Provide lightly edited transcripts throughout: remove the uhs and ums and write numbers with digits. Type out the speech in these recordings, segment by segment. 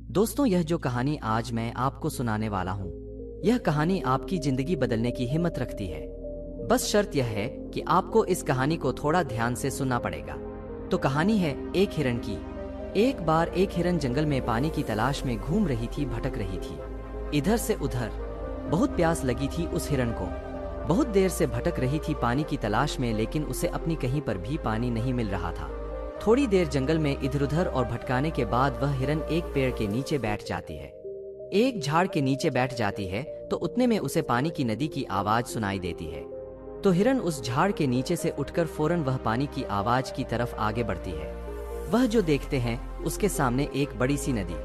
दोस्तों, यह जो कहानी आज मैं आपको सुनाने वाला हूँ, यह कहानी आपकी जिंदगी बदलने की हिम्मत रखती है। बस शर्त यह है कि आपको इस कहानी को थोड़ा ध्यान से सुनना पड़ेगा। तो कहानी है एक हिरण की। एक बार एक हिरण जंगल में पानी की तलाश में घूम रही थी, भटक रही थी इधर से उधर। बहुत प्यास लगी थी उस हिरण को। बहुत देर से भटक रही थी पानी की तलाश में, लेकिन उसे अपनी कहीं पर भी पानी नहीं मिल रहा था। थोड़ी देर जंगल में इधर उधर और भटकाने के बाद वह हिरण एक पेड़ के नीचे बैठ जाती है। एक झाड़ के नीचे बैठ जाती है तो उतने में उसे पानी की नदी की आवाज सुनाई देती है। तो हिरण उस झाड़ के नीचे से उठकर फौरन वह पानी की आवाज की तरफ आगे बढ़ती है। वह जो देखते हैं उसके सामने एक बड़ी सी नदी।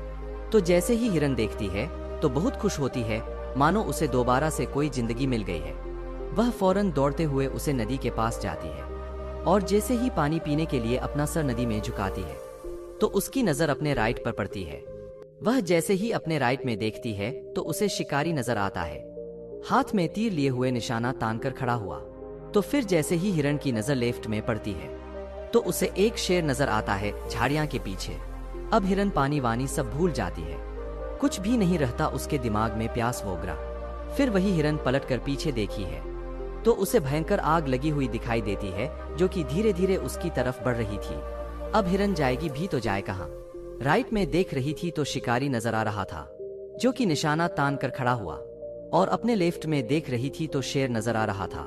तो जैसे ही हिरण देखती है तो बहुत खुश होती है, मानो उसे दोबारा से कोई जिंदगी मिल गई है। वह फौरन दौड़ते हुए उसे नदी के पास जाती है और जैसे ही पानी पीने के लिए अपना सर नदी में झुकाती है तो उसकी नजर अपने राइट पर पड़ती है। वह जैसे ही अपने राइट में देखती है तो उसे शिकारी नजर आता है, हाथ में तीर लिए हुए निशाना तानकर खड़ा हुआ। तो फिर जैसे ही हिरण की नजर लेफ्ट में पड़ती है तो उसे एक शेर नजर आता है झाड़ियां के पीछे। अब हिरण पानी वानी सब भूल जाती है, कुछ भी नहीं रहता उसके दिमाग में, प्यास वोगरा। फिर वही हिरण पलट कर पीछे देखी है तो उसे भयंकर आग लगी हुई दिखाई देती है जो कि धीरे धीरे उसकी तरफ बढ़ रही थी। अब हिरण जाएगी भी तो जाए कहां। राइट में देख रही थी तो शिकारी नजर आ रहा था जो कि निशाना तान कर खड़ा हुआ, और अपने लेफ्ट में देख रही थी तो शेर नजर आ रहा था।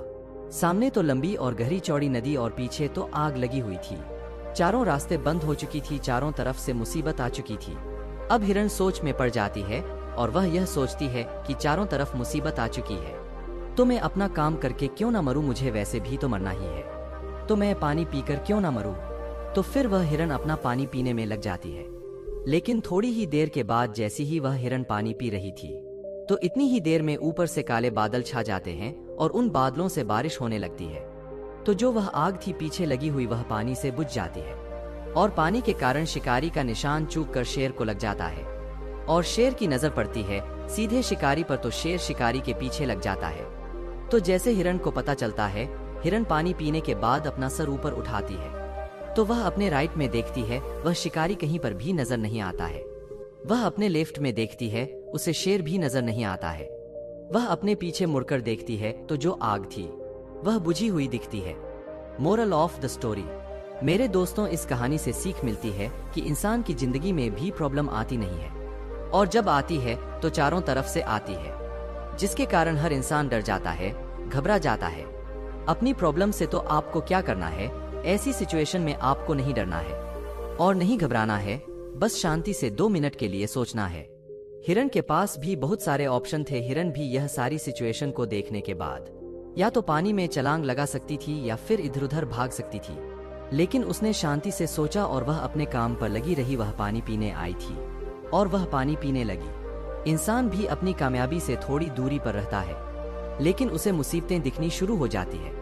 सामने तो लंबी और गहरी चौड़ी नदी और पीछे तो आग लगी हुई थी। चारों रास्ते बंद हो चुकी थी, चारों तरफ से मुसीबत आ चुकी थी। अब हिरण सोच में पड़ जाती है और वह यह सोचती है कि चारों तरफ मुसीबत आ चुकी है तो मैं अपना काम करके क्यों ना मरूं, मुझे वैसे भी तो मरना ही है, तो मैं पानी पीकर क्यों ना मरूं। तो फिर वह हिरण अपना पानी पीने में लग जाती है। लेकिन थोड़ी ही देर के बाद जैसी ही वह हिरण पानी पी रही थी तो इतनी ही देर में ऊपर से काले बादल छा जाते हैं और उन बादलों से बारिश होने लगती है। तो जो वह आग थी पीछे लगी हुई वह पानी से बुझ जाती है और पानी के कारण शिकारी का निशान चूक कर शेर को लग जाता है और शेर की नजर पड़ती है सीधे शिकारी पर तो शेर शिकारी के पीछे लग जाता है। तो जैसे हिरण को पता चलता है, हिरण पानी पीने के बाद अपना सर ऊपर उठाती है तो वह अपने राइट में देखती है, वह शिकारी कहीं पर भी नजर नहीं आता है। वह अपने लेफ्ट में देखती है, उसे शेर भी नजर नहीं आता है। वह अपने पीछे मुड़कर देखती है तो जो आग थी वह बुझी हुई दिखती है। मोरल ऑफ द स्टोरी, मेरे दोस्तों, इस कहानी से सीख मिलती है कि इंसान की जिंदगी में भी प्रॉब्लम आती नहीं है, और जब आती है तो चारों तरफ से आती है, जिसके कारण हर इंसान डर जाता है, घबरा जाता है। अपनी प्रॉब्लम से तो आपको क्या करना है, ऐसी सिचुएशन में आपको नहीं डरना है और नहीं घबराना है, बस शांति से 2 मिनट के लिए सोचना है। हिरण के पास भी बहुत सारे ऑप्शन थे। हिरण भी यह सारी सिचुएशन को देखने के बाद या तो पानी में छलांग लगा सकती थी या फिर इधर उधर भाग सकती थी, लेकिन उसने शांति से सोचा और वह अपने काम पर लगी रही। वह पानी पीने आई थी और वह पानी पीने लगी। इंसान भी अपनी कामयाबी से थोड़ी दूरी पर रहता है, लेकिन उसे मुसीबतें दिखनी शुरू हो जाती है।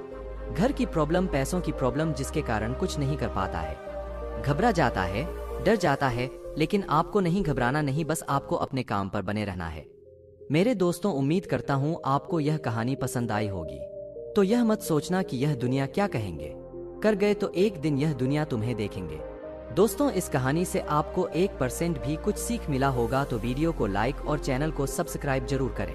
घर की प्रॉब्लम, पैसों की प्रॉब्लम, जिसके कारण कुछ नहीं कर पाता है, घबरा जाता है, डर जाता है। लेकिन आपको नहीं घबराना, नहीं, बस आपको अपने काम पर बने रहना है। मेरे दोस्तों, उम्मीद करता हूँ आपको यह कहानी पसंद आई होगी। तो यह मत सोचना कि यह दुनिया क्या कहेंगे, कर गए तो एक दिन यह दुनिया तुम्हें देखेंगे। दोस्तों, इस कहानी से आपको 1% भी कुछ सीख मिला होगा तो वीडियो को लाइक और चैनल को सब्सक्राइब जरूर करें।